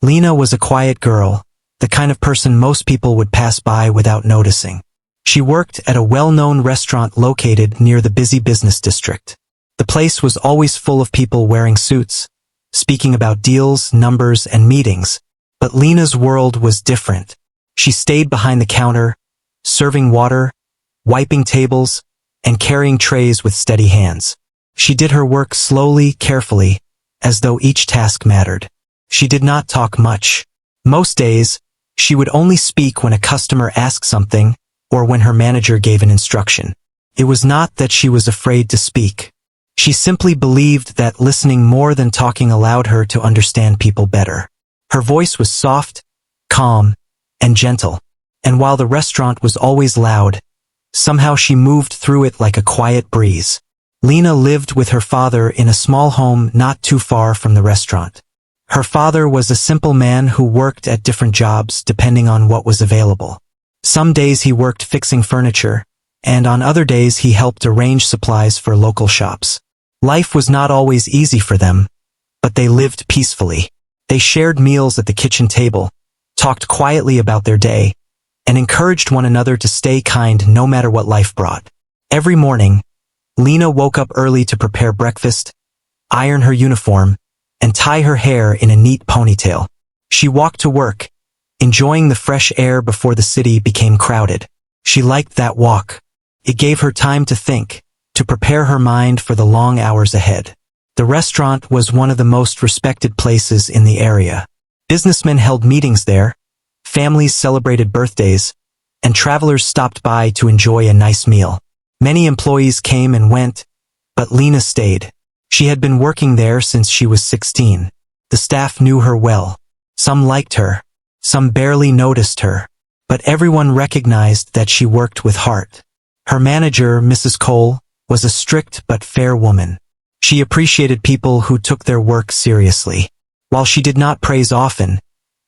Lena was a quiet girl, the kind of person most people would pass by without noticing. She worked at a well-known restaurant located near the busy business district. The place was always full of people wearing suits, speaking about deals, numbers, and meetings. But Lena's world was different. She stayed behind the counter, serving water, wiping tables, and carrying trays with steady hands. She did her work slowly, carefully, as though each task mattered. She did not talk much. Most days, she would only speak when a customer asked something or when her manager gave an instruction. It was not that she was afraid to speak. She simply believed that listening more than talking allowed her to understand people better. Her voice was soft, calm, and gentle. And while the restaurant was always loud, somehow she moved through it like a quiet breeze. Lena lived with her father in a small home not too far from the restaurant. Her father was a simple man who worked at different jobs depending on what was available. Some days he worked fixing furniture, and on other days he helped arrange supplies for local shops. Life was not always easy for them, but they lived peacefully. They shared meals at the kitchen table, talked quietly about their day, and encouraged one another to stay kind no matter what life brought. Every morning, Lena woke up early to prepare breakfast, iron her uniform, and tie her hair in a neat ponytail. She walked to work, enjoying the fresh air before the city became crowded. She liked that walk. It gave her time to think, to prepare her mind for the long hours ahead. The restaurant was one of the most respected places in the area. Businessmen held meetings there, families celebrated birthdays, and travelers stopped by to enjoy a nice meal. Many employees came and went, but Lena stayed. She had been working there since she was 16. The staff knew her well. Some liked her. Some barely noticed her. But everyone recognized that she worked with heart. Her manager, Mrs. Cole, was a strict but fair woman. She appreciated people who took their work seriously. While she did not praise often,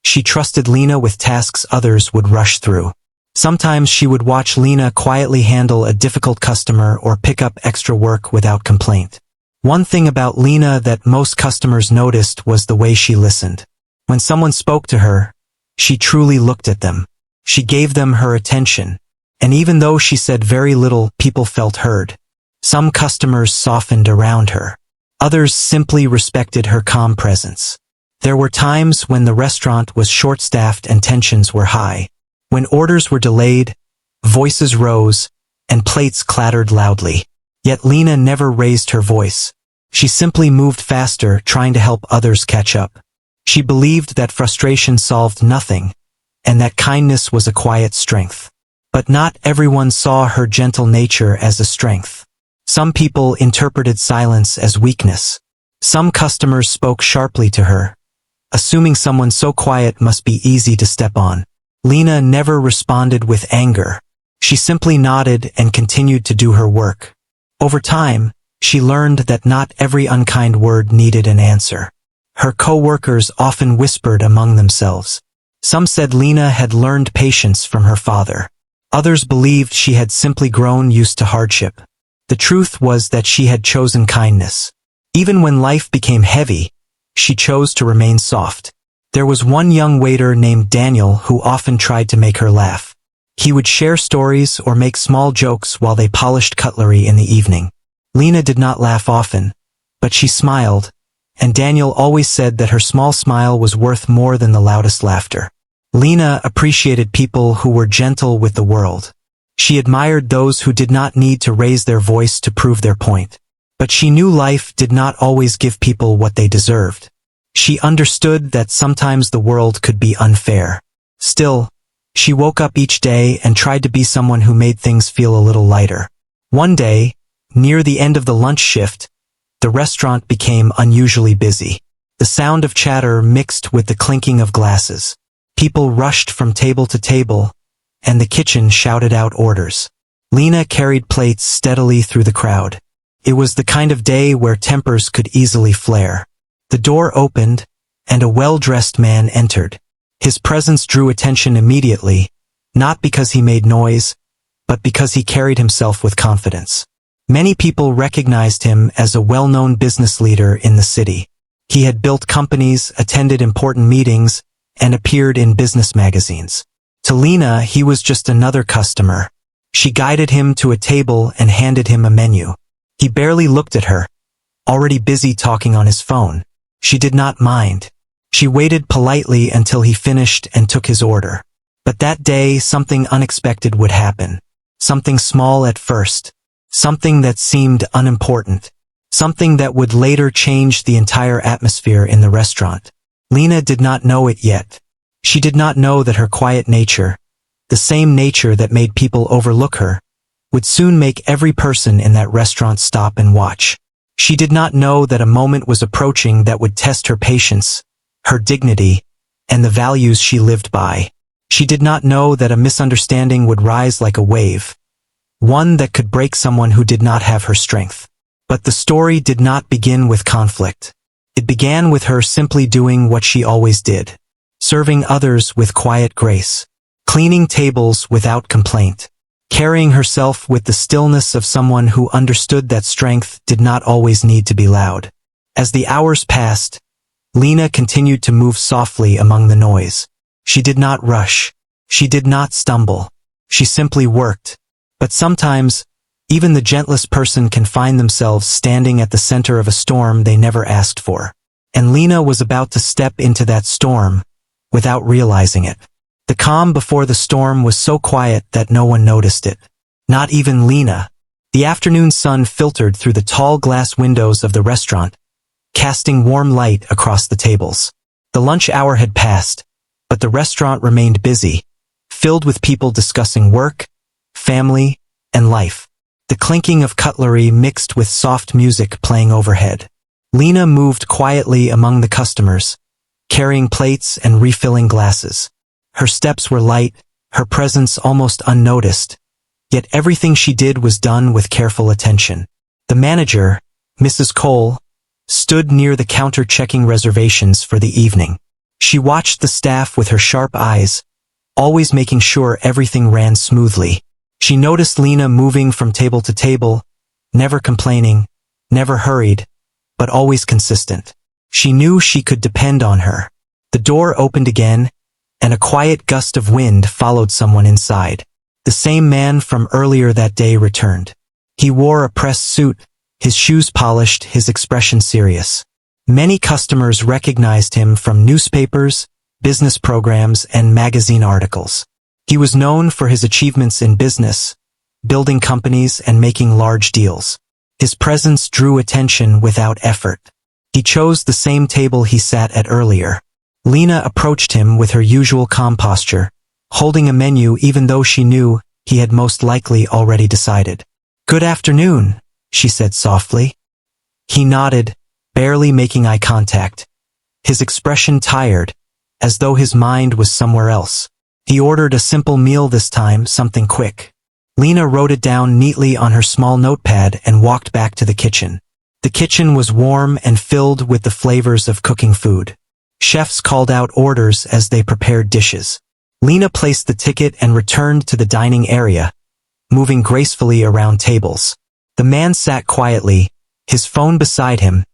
she trusted Lena with tasks others would rush through. Sometimes she would watch Lena quietly handle a difficult customer or pick up extra work without complaint. One thing about Lena that most customers noticed was the way she listened. When someone spoke to her, she truly looked at them. She gave them her attention. And even though she said very little, people felt heard. Some customers softened around her. Others simply respected her calm presence. There were times when the restaurant was short-staffed and tensions were high. When orders were delayed, voices rose, and plates clattered loudly. Yet Lena never raised her voice. She simply moved faster, trying to help others catch up. She believed that frustration solved nothing, and that kindness was a quiet strength. But not everyone saw her gentle nature as a strength. Some people interpreted silence as weakness. Some customers spoke sharply to her, assuming someone so quiet must be easy to step on. Lena never responded with anger. She simply nodded and continued to do her work. Over time, she learned that not every unkind word needed an answer. Her co-workers often whispered among themselves. Some said Lena had learned patience from her father. Others believed she had simply grown used to hardship. The truth was that she had chosen kindness. Even when life became heavy, she chose to remain soft. There was one young waiter named Daniel who often tried to make her laugh. He would share stories or make small jokes while they polished cutlery in the evening. Lena did not laugh often, but she smiled, and Daniel always said that her small smile was worth more than the loudest laughter. Lena appreciated people who were gentle with the world. She admired those who did not need to raise their voice to prove their point. But she knew life did not always give people what they deserved. She understood that sometimes the world could be unfair. Still, she woke up each day and tried to be someone who made things feel a little lighter. One day, near the end of the lunch shift, the restaurant became unusually busy. The sound of chatter mixed with the clinking of glasses. People rushed from table to table, and the kitchen shouted out orders. Lena carried plates steadily through the crowd. It was the kind of day where tempers could easily flare. The door opened, and a well-dressed man entered. His presence drew attention immediately, not because he made noise, but because he carried himself with confidence. Many people recognized him as a well-known business leader in the city. He had built companies, attended important meetings, and appeared in business magazines. To Lena, he was just another customer. She guided him to a table and handed him a menu. He barely looked at her, already busy talking on his phone. She did not mind. She waited politely until he finished and took his order. But that day, something unexpected would happen. Something small at first. Something that seemed unimportant. Something that would later change the entire atmosphere in the restaurant. Lena did not know it yet. She did not know that her quiet nature, the same nature that made people overlook her, would soon make every person in that restaurant stop and watch. She did not know that a moment was approaching that would test her patience, her dignity, and the values she lived by. She did not know that a misunderstanding would rise like a wave, one that could break someone who did not have her strength. But the story did not begin with conflict. It began with her simply doing what she always did, serving others with quiet grace, cleaning tables without complaint, carrying herself with the stillness of someone who understood that strength did not always need to be loud. As the hours passed, Lena continued to move softly among the noise. She did not rush. She did not stumble. She simply worked. But sometimes, even the gentlest person can find themselves standing at the center of a storm they never asked for. And Lena was about to step into that storm, without realizing it. The calm before the storm was so quiet that no one noticed it. Not even Lena. The afternoon sun filtered through the tall glass windows of the restaurant, casting warm light across the tables. The lunch hour had passed, but the restaurant remained busy, filled with people discussing work, family, and life. The clinking of cutlery mixed with soft music playing overhead. Lena moved quietly among the customers, carrying plates and refilling glasses. Her steps were light, her presence almost unnoticed, yet everything she did was done with careful attention. The manager, Mrs. Cole, stood near the counter checking reservations for the evening. She watched the staff with her sharp eyes, always making sure everything ran smoothly. She noticed Lena moving from table to table, never complaining, never hurried, but always consistent. She knew she could depend on her. The door opened again, and a quiet gust of wind followed someone inside. The same man from earlier that day returned. He wore a pressed suit, his shoes polished, his expression serious. Many customers recognized him from newspapers, business programs, and magazine articles. He was known for his achievements in business, building companies and making large deals. His presence drew attention without effort. He chose the same table he sat at earlier. Lena approached him with her usual calm posture, holding a menu even though she knew he had most likely already decided. "Good afternoon," she said softly. He nodded, barely making eye contact, his expression tired, as though his mind was somewhere else. He ordered a simple meal this time, something quick. Lena wrote it down neatly on her small notepad and walked back to the kitchen. The kitchen was warm and filled with the flavors of cooking food. Chefs called out orders as they prepared dishes. Lena placed the ticket and returned to the dining area, moving gracefully around tables. The man sat quietly, his phone beside him,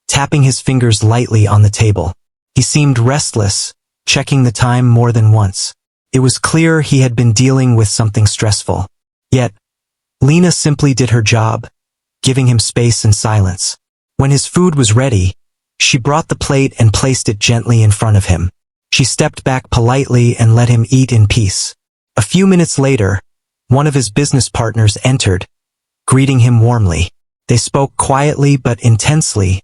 tapping his fingers lightly on the table. He seemed restless, checking the time more than once. It was clear he had been dealing with something stressful. Yet, Lena simply did her job, giving him space and silence. When his food was ready, she brought the plate and placed it gently in front of him. She stepped back politely and let him eat in peace. A few minutes later, one of his business partners entered, greeting him warmly. They spoke quietly but intensely,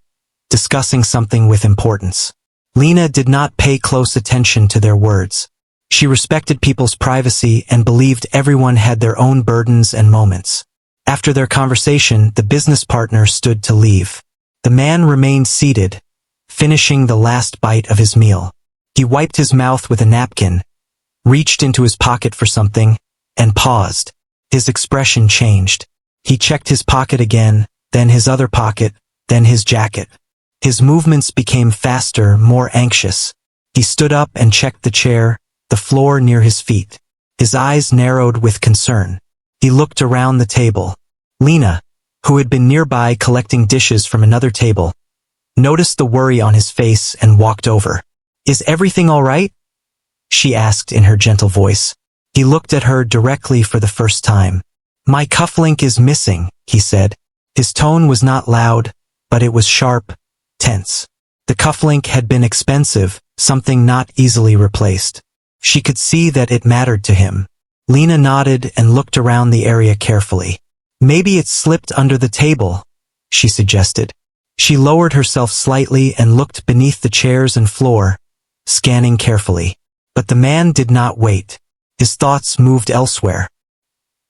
discussing something with importance. Lena did not pay close attention to their words. She respected people's privacy and believed everyone had their own burdens and moments. After their conversation, the business partner stood to leave. The man remained seated, finishing the last bite of his meal. He wiped his mouth with a napkin, reached into his pocket for something, and paused. His expression changed. He checked his pocket again, then his other pocket, then his jacket. His movements became faster, more anxious. He stood up and checked the chair, the floor near his feet. His eyes narrowed with concern. He looked around the table. Lena, who had been nearby collecting dishes from another table, noticed the worry on his face and walked over. "Is everything all right?" she asked in her gentle voice. He looked at her directly for the first time. "My cufflink is missing," he said. His tone was not loud, but it was sharp, tense. The cufflink had been expensive, something not easily replaced. She could see that it mattered to him. Lena nodded and looked around the area carefully. "Maybe it slipped under the table," she suggested. She lowered herself slightly and looked beneath the chairs and floor, scanning carefully. But the man did not wait. His thoughts moved elsewhere.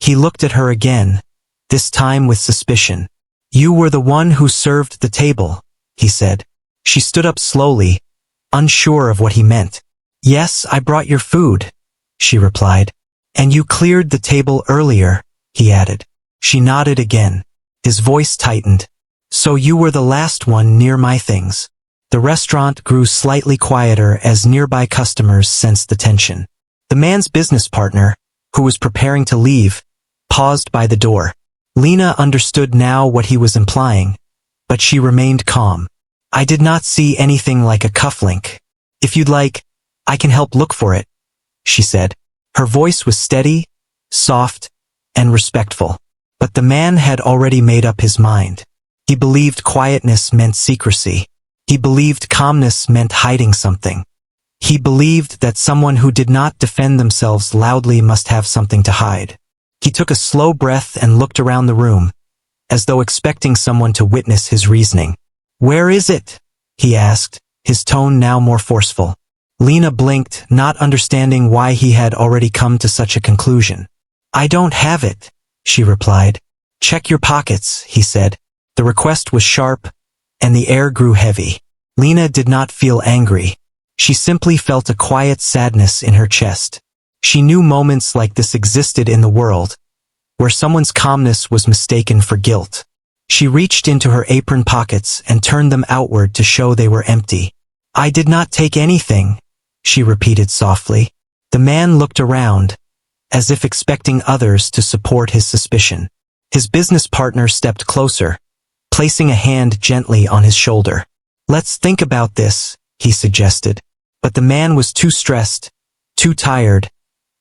He looked at her again, this time with suspicion. "You were the one who served the table," he said. She stood up slowly, unsure of what he meant. "Yes, I brought your food," she replied. "And you cleared the table earlier," he added. She nodded again. His voice tightened. "So you were the last one near my things." The restaurant grew slightly quieter as nearby customers sensed the tension. The man's business partner, who was preparing to leave, paused by the door. Lena understood now what he was implying, but she remained calm. "I did not see anything like a cufflink. If you'd like, I can help look for it," she said. Her voice was steady, soft, and respectful. But the man had already made up his mind. He believed quietness meant secrecy. He believed calmness meant hiding something. He believed that someone who did not defend themselves loudly must have something to hide. He took a slow breath and looked around the room, as though expecting someone to witness his reasoning. "Where is it?" he asked, his tone now more forceful. Lena blinked, not understanding why he had already come to such a conclusion. "I don't have it," she replied. "Check your pockets," he said. The request was sharp, and the air grew heavy. Lena did not feel angry. She simply felt a quiet sadness in her chest. She knew moments like this existed in the world, where someone's calmness was mistaken for guilt. She reached into her apron pockets and turned them outward to show they were empty. "I did not take anything," she repeated softly. The man looked around, as if expecting others to support his suspicion. His business partner stepped closer, placing a hand gently on his shoulder. "Let's think about this," he suggested. But the man was too stressed, too tired,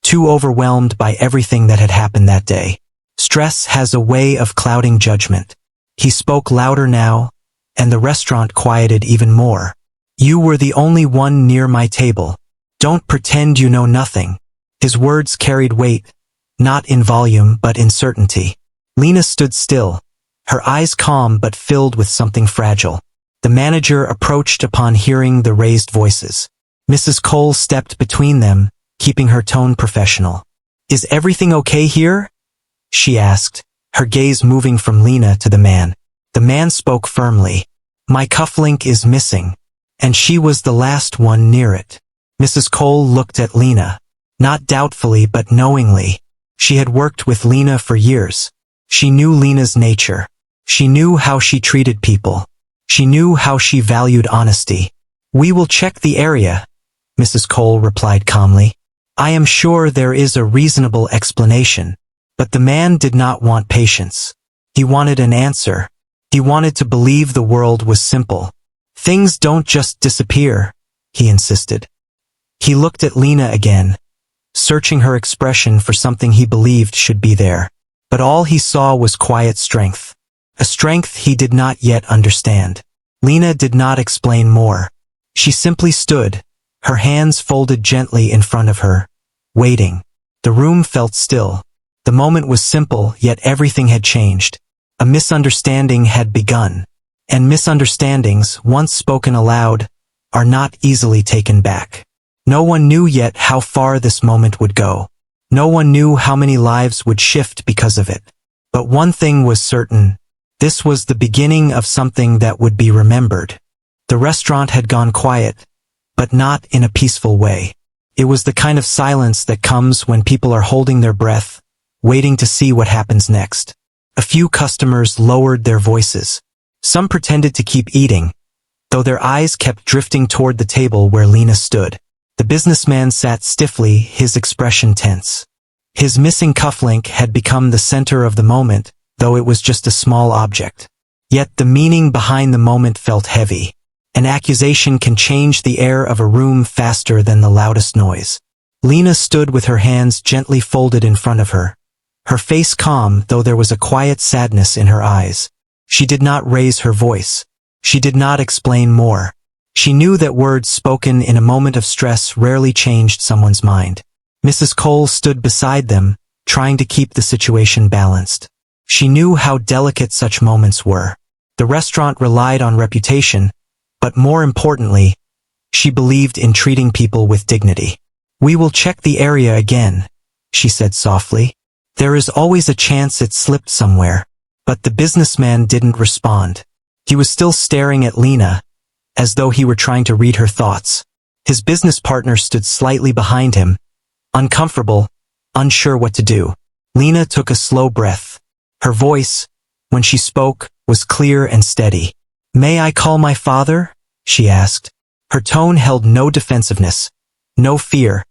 too overwhelmed by everything that had happened that day. Stress has a way of clouding judgment. He spoke louder now, and the restaurant quieted even more. "You were the only one near my table. Don't pretend you know nothing." His words carried weight, not in volume but in certainty. Lena stood still, her eyes calm but filled with something fragile. The manager approached upon hearing the raised voices. Mrs. Cole stepped between them, keeping her tone professional. "Is everything okay here?" she asked, her gaze moving from Lena to the man. The man spoke firmly. "My cufflink is missing, and she was the last one near it." Mrs. Cole looked at Lena, not doubtfully but knowingly. She had worked with Lena for years. She knew Lena's nature. She knew how she treated people. She knew how she valued honesty. "We will check the area," Mrs. Cole replied calmly. "I am sure there is a reasonable explanation." But the man did not want patience. He wanted an answer. He wanted to believe the world was simple. "Things don't just disappear," he insisted. He looked at Lena again, searching her expression for something he believed should be there. But all he saw was quiet strength. A strength he did not yet understand. Lena did not explain more. She simply stood, her hands folded gently in front of her, waiting. The room felt still. The moment was simple, yet everything had changed. A misunderstanding had begun. And misunderstandings, once spoken aloud, are not easily taken back. No one knew yet how far this moment would go. No one knew how many lives would shift because of it. But one thing was certain. This was the beginning of something that would be remembered. The restaurant had gone quiet, but not in a peaceful way. It was the kind of silence that comes when people are holding their breath, waiting to see what happens next. A few customers lowered their voices. Some pretended to keep eating, though their eyes kept drifting toward the table where Lena stood. The businessman sat stiffly, his expression tense. His missing cufflink had become the center of the moment, though it was just a small object. Yet the meaning behind the moment felt heavy. An accusation can change the air of a room faster than the loudest noise. Lena stood with her hands gently folded in front of her, her face calm though there was a quiet sadness in her eyes. She did not raise her voice. She did not explain more. She knew that words spoken in a moment of stress rarely changed someone's mind. Mrs. Cole stood beside them, trying to keep the situation balanced. She knew how delicate such moments were. The restaurant relied on reputation, but more importantly, she believed in treating people with dignity. "We will check the area again," she said softly. "There is always a chance it slipped somewhere." But the businessman didn't respond. He was still staring at Lena, as though he were trying to read her thoughts. His business partner stood slightly behind him, uncomfortable, unsure what to do. Lena took a slow breath. Her voice, when she spoke, was clear and steady. "May I call my father?" she asked. Her tone held no defensiveness, no fear,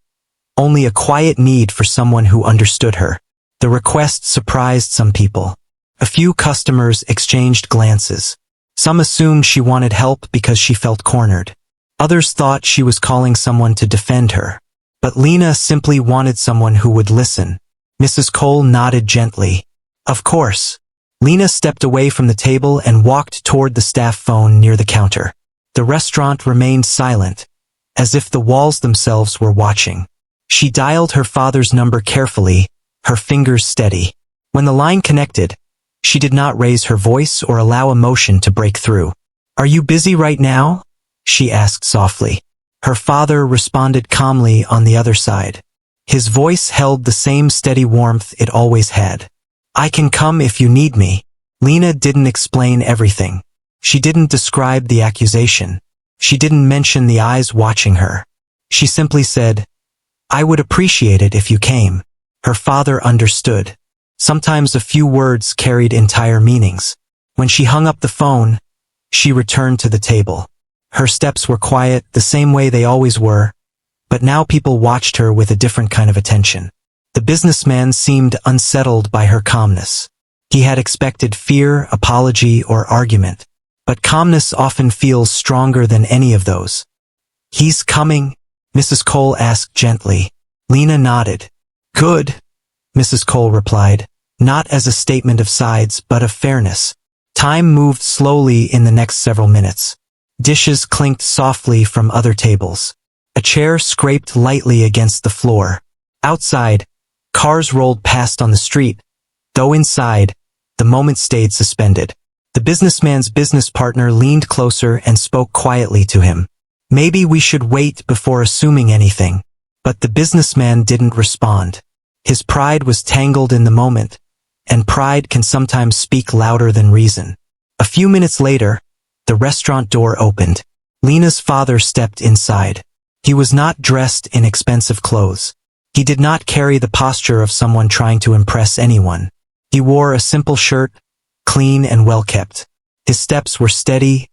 only a quiet need for someone who understood her. The request surprised some people. A few customers exchanged glances. Some assumed she wanted help because she felt cornered. Others thought she was calling someone to defend her. But Lena simply wanted someone who would listen. Mrs. Cole nodded gently. "Of course." Lena stepped away from the table and walked toward the staff phone near the counter. The restaurant remained silent, as if the walls themselves were watching. She dialed her father's number carefully, her fingers steady. When the line connected, she did not raise her voice or allow emotion to break through. "Are you busy right now?" she asked softly. Her father responded calmly on the other side. His voice held the same steady warmth it always had. "I can come if you need me." Lena didn't explain everything. She didn't describe the accusation. She didn't mention the eyes watching her. She simply said, "I would appreciate it if you came." Her father understood. Sometimes a few words carried entire meanings. When she hung up the phone, she returned to the table. Her steps were quiet, the same way they always were, but now people watched her with a different kind of attention. The businessman seemed unsettled by her calmness. He had expected fear, apology, or argument, but calmness often feels stronger than any of those. "He's coming?" Mrs. Cole asked gently. Lena nodded. "Good," Mrs. Cole replied, not as a statement of sides but of fairness. Time moved slowly in the next several minutes. Dishes clinked softly from other tables. A chair scraped lightly against the floor. Outside, cars rolled past on the street, though inside, the moment stayed suspended. The businessman's business partner leaned closer and spoke quietly to him. "Maybe we should wait before assuming anything." But the businessman didn't respond. His pride was tangled in the moment, and pride can sometimes speak louder than reason. A few minutes later, the restaurant door opened. Lena's father stepped inside. He was not dressed in expensive clothes. He did not carry the posture of someone trying to impress anyone. He wore a simple shirt, clean and well-kept. His steps were steady,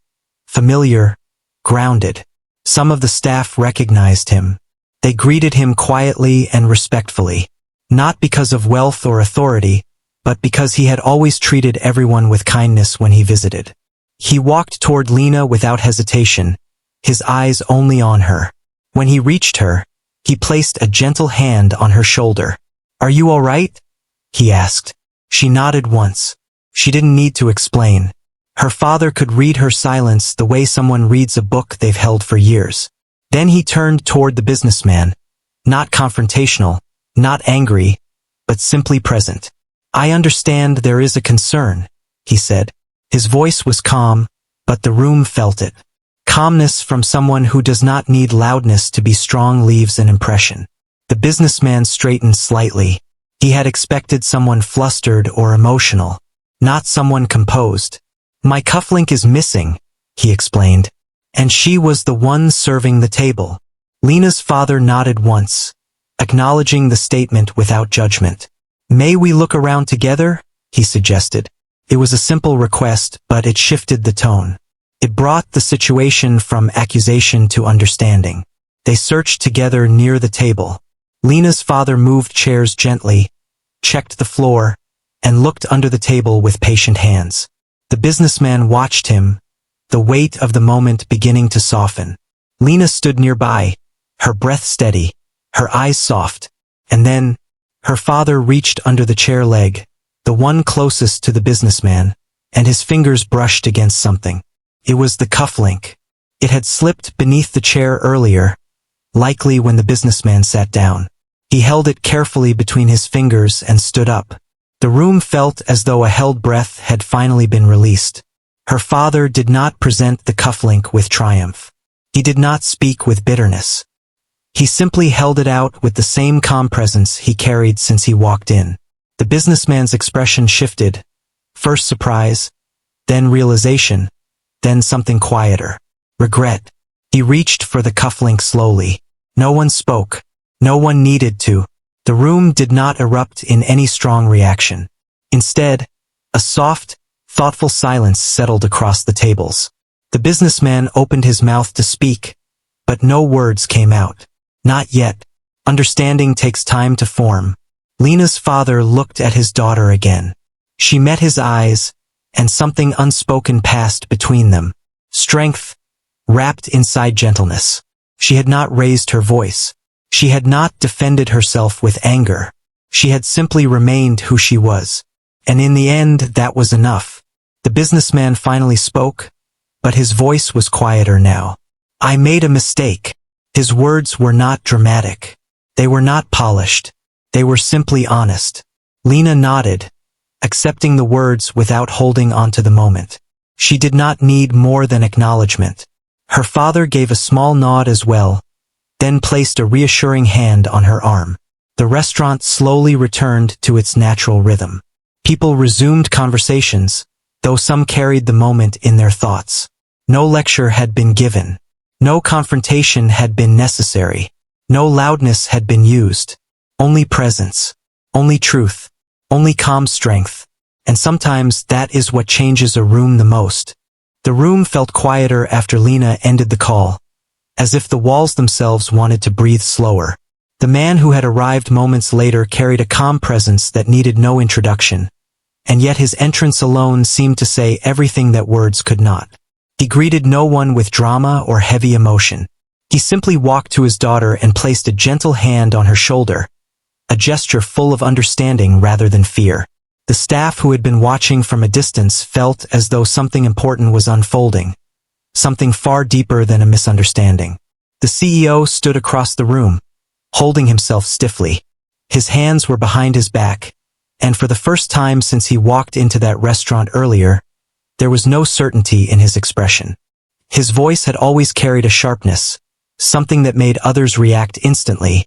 familiar, grounded. Some of the staff recognized him. They greeted him quietly and respectfully. Not because of wealth or authority, but because he had always treated everyone with kindness when he visited. He walked toward Lena without hesitation, his eyes only on her. When he reached her, he placed a gentle hand on her shoulder. "Are you all right?" he asked. She nodded once. She didn't need to explain. Her father could read her silence the way someone reads a book they've held for years. Then he turned toward the businessman, not confrontational, not angry, but simply present. "I understand there is a concern," he said. His voice was calm, but the room felt it. Calmness from someone who does not need loudness to be strong leaves an impression. The businessman straightened slightly. He had expected someone flustered or emotional, not someone composed. "My cufflink is missing," he explained, and she was the one serving the table. Lena's father nodded once, acknowledging the statement without judgment. "May we look around together?" he suggested. It was a simple request, but it shifted the tone. It brought the situation from accusation to understanding. They searched together near the table. Lena's father moved chairs gently, checked the floor, and looked under the table with patient hands. The businessman watched him, the weight of the moment beginning to soften. Lena stood nearby, her breath steady, her eyes soft, and then, her father reached under the chair leg, the one closest to the businessman, and his fingers brushed against something. It was the cufflink. It had slipped beneath the chair earlier, likely when the businessman sat down. He held it carefully between his fingers and stood up. The room felt as though a held breath had finally been released. Her father did not present the cufflink with triumph. He did not speak with bitterness. He simply held it out with the same calm presence he carried since he walked in. The businessman's expression shifted, first surprise, then realization, then something quieter. Regret. He reached for the cufflink slowly. No one spoke. No one needed to. The room did not erupt in any strong reaction. Instead, a soft, thoughtful silence settled across the tables. The businessman opened his mouth to speak, but no words came out. Not yet. Understanding takes time to form. Lena's father looked at his daughter again. She met his eyes, and something unspoken passed between them. Strength, wrapped inside gentleness. She had not raised her voice. She had not defended herself with anger. She had simply remained who she was. And in the end, that was enough. The businessman finally spoke, but his voice was quieter now. I made a mistake. His words were not dramatic. They were not polished. They were simply honest. Lena nodded, accepting the words without holding on to the moment. She did not need more than acknowledgement. Her father gave a small nod as well, then placed a reassuring hand on her arm. The restaurant slowly returned to its natural rhythm. People resumed conversations, though some carried the moment in their thoughts. No lecture had been given. No confrontation had been necessary. No loudness had been used. Only presence. Only truth. Only calm strength. And sometimes that is what changes a room the most. The room felt quieter after Lena ended the call, as if the walls themselves wanted to breathe slower. The man who had arrived moments later carried a calm presence that needed no introduction, and yet his entrance alone seemed to say everything that words could not. He greeted no one with drama or heavy emotion. He simply walked to his daughter and placed a gentle hand on her shoulder, a gesture full of understanding rather than fear. The staff who had been watching from a distance felt as though something important was unfolding, something far deeper than a misunderstanding. The CEO stood across the room, holding himself stiffly. His hands were behind his back, and for the first time since he walked into that restaurant earlier, there was no certainty in his expression. His voice had always carried a sharpness, something that made others react instantly,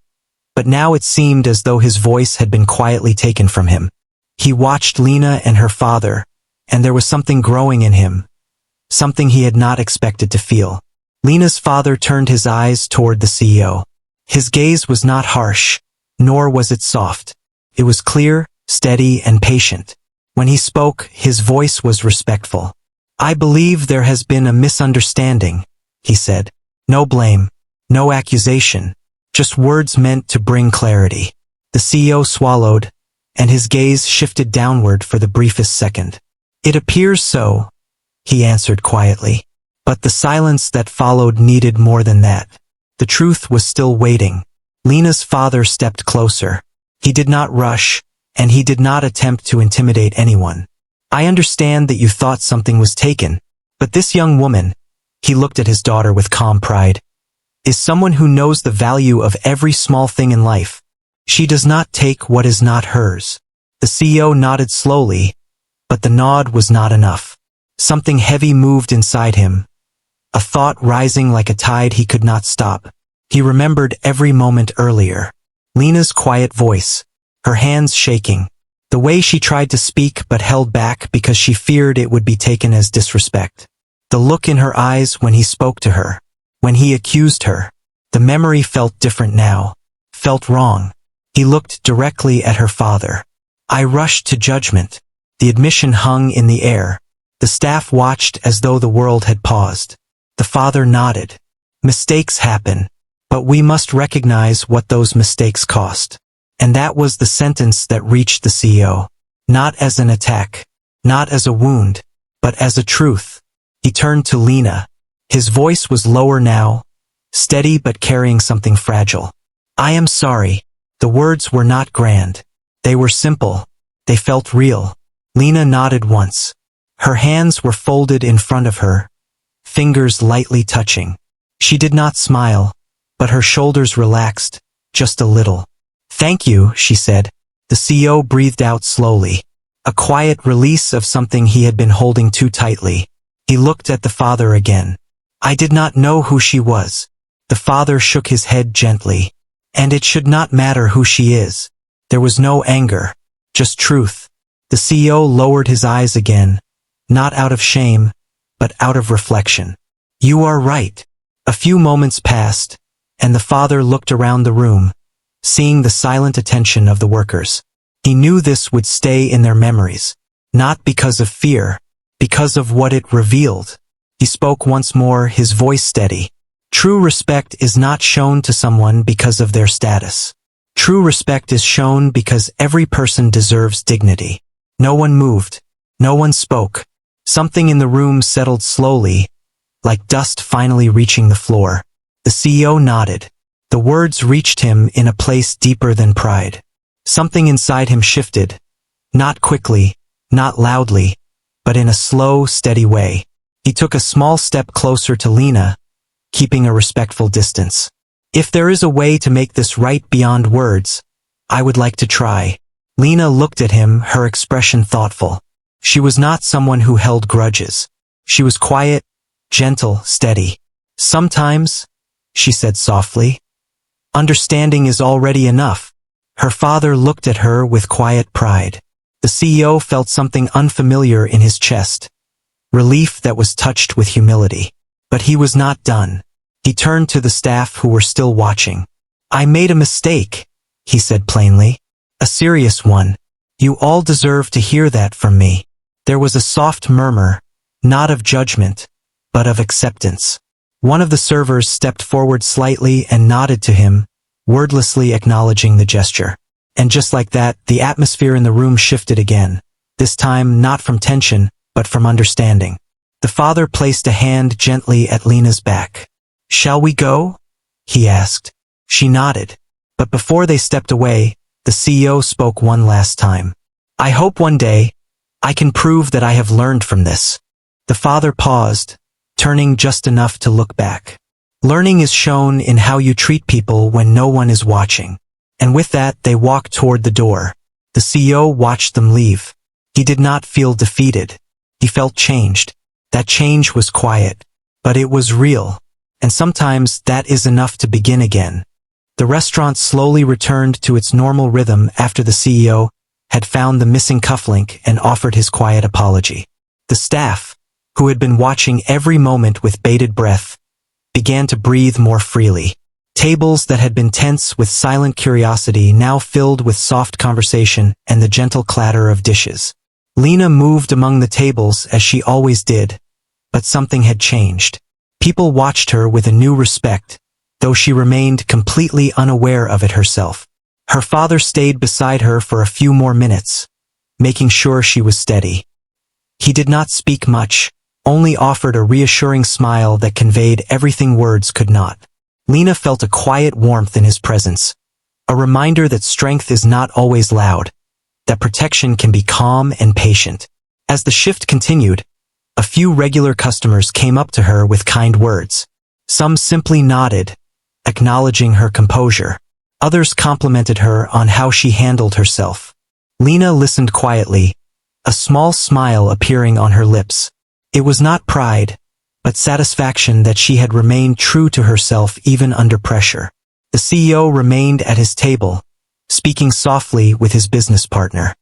but now it seemed as though his voice had been quietly taken from him. He watched Lena and her father, and there was something growing in him, something he had not expected to feel. Lena's father turned his eyes toward the CEO. His gaze was not harsh, nor was it soft. It was clear, steady, and patient. When he spoke, his voice was respectful. I believe there has been a misunderstanding, he said. No blame, no accusation, just words meant to bring clarity. The CEO swallowed, and his gaze shifted downward for the briefest second. It appears so, he answered quietly. But the silence that followed needed more than that. The truth was still waiting. Lena's father stepped closer. He did not rush, and he did not attempt to intimidate anyone. I understand that you thought something was taken, but this young woman, he looked at his daughter with calm pride, is someone who knows the value of every small thing in life. She does not take what is not hers. The CEO nodded slowly, but the nod was not enough. Something heavy moved inside him, a thought rising like a tide he could not stop. He remembered every moment earlier. Lena's quiet voice, her hands shaking, the way she tried to speak but held back because she feared it would be taken as disrespect. The look in her eyes when he spoke to her, when he accused her. The memory felt different now, felt wrong. He looked directly at her father. I rushed to judgment. The admission hung in the air. The staff watched as though the world had paused. The father nodded. Mistakes happen, but we must recognize what those mistakes cost. And that was the sentence that reached the CEO. Not as an attack, not as a wound, but as a truth. He turned to Lena. His voice was lower now, steady but carrying something fragile. I am sorry. The words were not grand. They were simple. They felt real. Lena nodded once. Her hands were folded in front of her, fingers lightly touching. She did not smile, but her shoulders relaxed, just a little. Thank you, she said. The CEO breathed out slowly, a quiet release of something he had been holding too tightly. He looked at the father again. I did not know who she was. The father shook his head gently. And it should not matter who she is. There was no anger, just truth. The CEO lowered his eyes again, not out of shame, but out of reflection. You are right. A few moments passed, and the father looked around the room, seeing the silent attention of the workers. He knew this would stay in their memories, not because of fear, because of what it revealed. He spoke once more, his voice steady. True respect is not shown to someone because of their status. True respect is shown because every person deserves dignity. No one moved. No one spoke. Something in the room settled slowly, like dust finally reaching the floor. The CEO nodded. The words reached him in a place deeper than pride. Something inside him shifted. Not quickly, not loudly, but in a slow, steady way. He took a small step closer to Lena, keeping a respectful distance. If there is a way to make this right beyond words, I would like to try. Lena looked at him, her expression thoughtful. She was not someone who held grudges. She was quiet, gentle, steady. Sometimes, she said softly, understanding is already enough. Her father looked at her with quiet pride. The CEO felt something unfamiliar in his chest, relief that was touched with humility. But he was not done. He turned to the staff who were still watching. I made a mistake, he said plainly. A serious one. You all deserve to hear that from me. There was a soft murmur, not of judgment, but of acceptance. One of the servers stepped forward slightly and nodded to him, wordlessly acknowledging the gesture. And just like that, the atmosphere in the room shifted again. This time not from tension, but from understanding. The father placed a hand gently at Lena's back. Shall we go? He asked. She nodded. But before they stepped away, the CEO spoke one last time. I hope one day, I can prove that I have learned from this. The father paused, turning just enough to look back. Learning is shown in how you treat people when no one is watching. And with that, they walked toward the door. The CEO watched them leave. He did not feel defeated. He felt changed. That change was quiet, but it was real. And sometimes that is enough to begin again. The restaurant slowly returned to its normal rhythm after the CEO had found the missing cufflink and offered his quiet apology. The staff, who had been watching every moment with bated breath, began to breathe more freely. Tables that had been tense with silent curiosity now filled with soft conversation and the gentle clatter of dishes. Lena moved among the tables as she always did, but something had changed. People watched her with a new respect, though she remained completely unaware of it herself. Her father stayed beside her for a few more minutes, making sure she was steady. He did not speak much, only offered a reassuring smile that conveyed everything words could not. Lena felt a quiet warmth in his presence, a reminder that strength is not always loud, that protection can be calm and patient. As the shift continued, a few regular customers came up to her with kind words. Some simply nodded, acknowledging her composure. Others complimented her on how she handled herself. Lena listened quietly, a small smile appearing on her lips. It was not pride, but satisfaction that she had remained true to herself even under pressure. The CEO remained at his table, speaking softly with his business partner.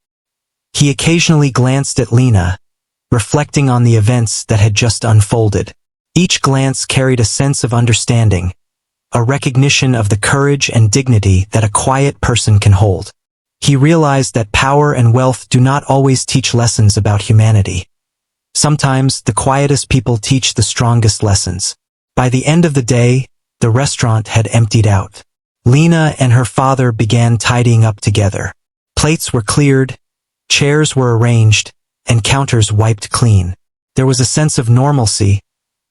He occasionally glanced at Lena, reflecting on the events that had just unfolded. Each glance carried a sense of understanding, a recognition of the courage and dignity that a quiet person can hold. He realized that power and wealth do not always teach lessons about humanity. Sometimes the quietest people teach the strongest lessons. By the end of the day, the restaurant had emptied out. Lena and her father began tidying up together. Plates were cleared, chairs were arranged, and counters wiped clean. There was a sense of normalcy,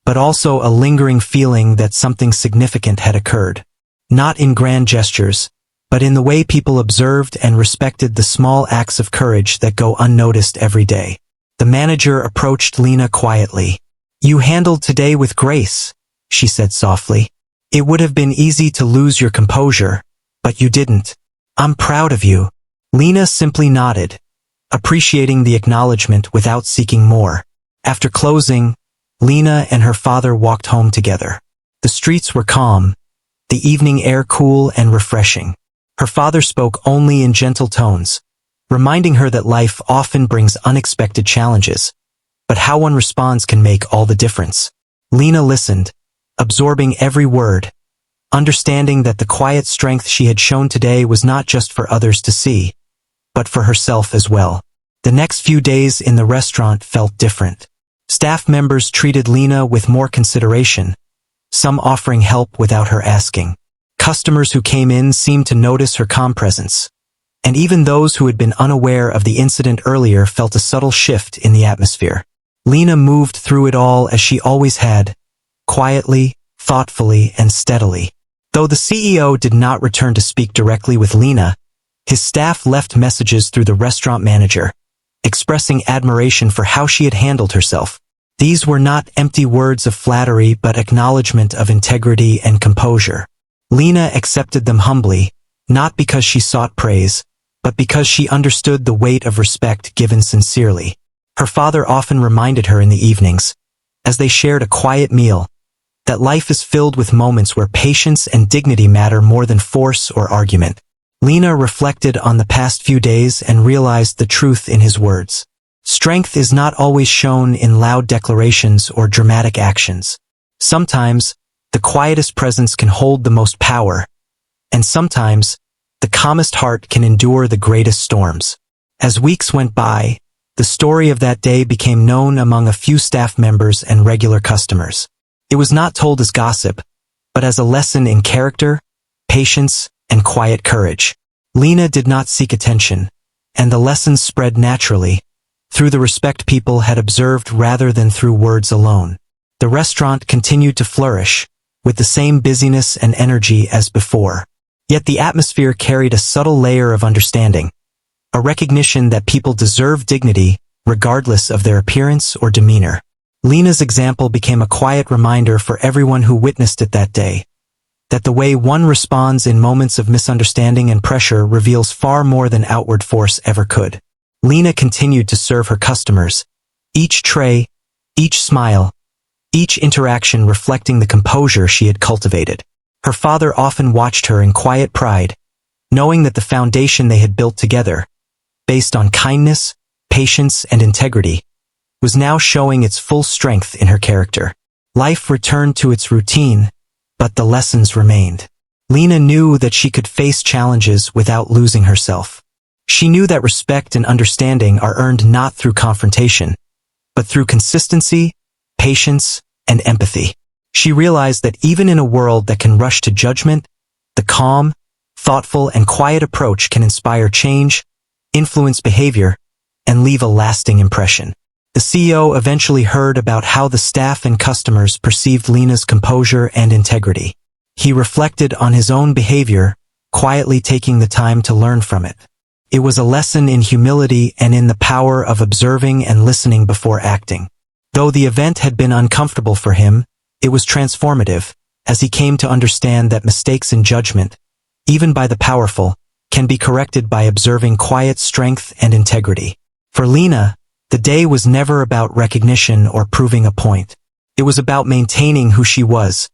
but also a lingering feeling that something significant had occurred. Not in grand gestures, but in the way people observed and respected the small acts of courage that go unnoticed every day. The manager approached Lena quietly. "You handled today with grace," she said softly. "It would have been easy to lose your composure, but you didn't. I'm proud of you." Lena simply nodded, appreciating the acknowledgement without seeking more. After closing, Lena and her father walked home together. The streets were calm, the evening air cool and refreshing. Her father spoke only in gentle tones, reminding her that life often brings unexpected challenges, but how one responds can make all the difference. Lena listened, absorbing every word, understanding that the quiet strength she had shown today was not just for others to see, but for herself as well. The next few days in the restaurant felt different. Staff members treated Lena with more consideration, some offering help without her asking. Customers who came in seemed to notice her calm presence, and even those who had been unaware of the incident earlier felt a subtle shift in the atmosphere. Lena moved through it all as she always had, quietly, thoughtfully, and steadily. Though the CEO did not return to speak directly with Lena, his staff left messages through the restaurant manager, expressing admiration for how she had handled herself. These were not empty words of flattery but acknowledgement of integrity and composure. Lena accepted them humbly, not because she sought praise, but because she understood the weight of respect given sincerely. Her father often reminded her in the evenings, as they shared a quiet meal, that life is filled with moments where patience and dignity matter more than force or argument. Lena reflected on the past few days and realized the truth in his words. Strength is not always shown in loud declarations or dramatic actions. Sometimes, the quietest presence can hold the most power, and sometimes, the calmest heart can endure the greatest storms. As weeks went by, the story of that day became known among a few staff members and regular customers. It was not told as gossip, but as a lesson in character, patience, and quiet courage. Lena did not seek attention, and the lessons spread naturally, through the respect people had observed rather than through words alone. The restaurant continued to flourish, with the same busyness and energy as before. Yet the atmosphere carried a subtle layer of understanding, a recognition that people deserve dignity, regardless of their appearance or demeanor. Lena's example became a quiet reminder for everyone who witnessed it that day, that the way one responds in moments of misunderstanding and pressure reveals far more than outward force ever could. Lena continued to serve her customers, each tray, each smile, each interaction reflecting the composure she had cultivated. Her father often watched her in quiet pride, knowing that the foundation they had built together, based on kindness, patience, and integrity, was now showing its full strength in her character. Life returned to its routine, but the lessons remained. Lena knew that she could face challenges without losing herself. She knew that respect and understanding are earned not through confrontation, but through consistency, patience, and empathy. She realized that even in a world that can rush to judgment, the calm, thoughtful, and quiet approach can inspire change, influence behavior, and leave a lasting impression. The CEO eventually heard about how the staff and customers perceived Lena's composure and integrity. He reflected on his own behavior, quietly taking the time to learn from it. It was a lesson in humility and in the power of observing and listening before acting. Though the event had been uncomfortable for him, it was transformative, as he came to understand that mistakes in judgment, even by the powerful, can be corrected by observing quiet strength and integrity. For Lena, the day was never about recognition or proving a point. It was about maintaining who she was,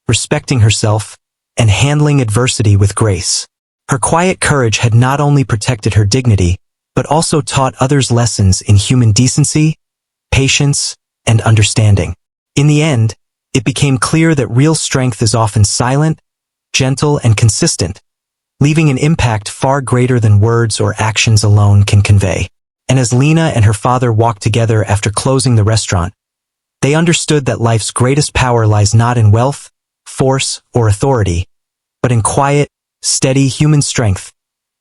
respecting herself, and handling adversity with grace. Her quiet courage had not only protected her dignity, but also taught others lessons in human decency, patience, and understanding. In the end, it became clear that real strength is often silent, gentle, and consistent, leaving an impact far greater than words or actions alone can convey. And as Lena and her father walked together after closing the restaurant, they understood that life's greatest power lies not in wealth, force, or authority, but in quiet, steady human strength,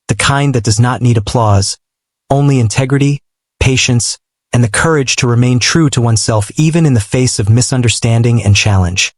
the kind that does not need applause, only integrity, patience, and the courage to remain true to oneself even in the face of misunderstanding and challenge.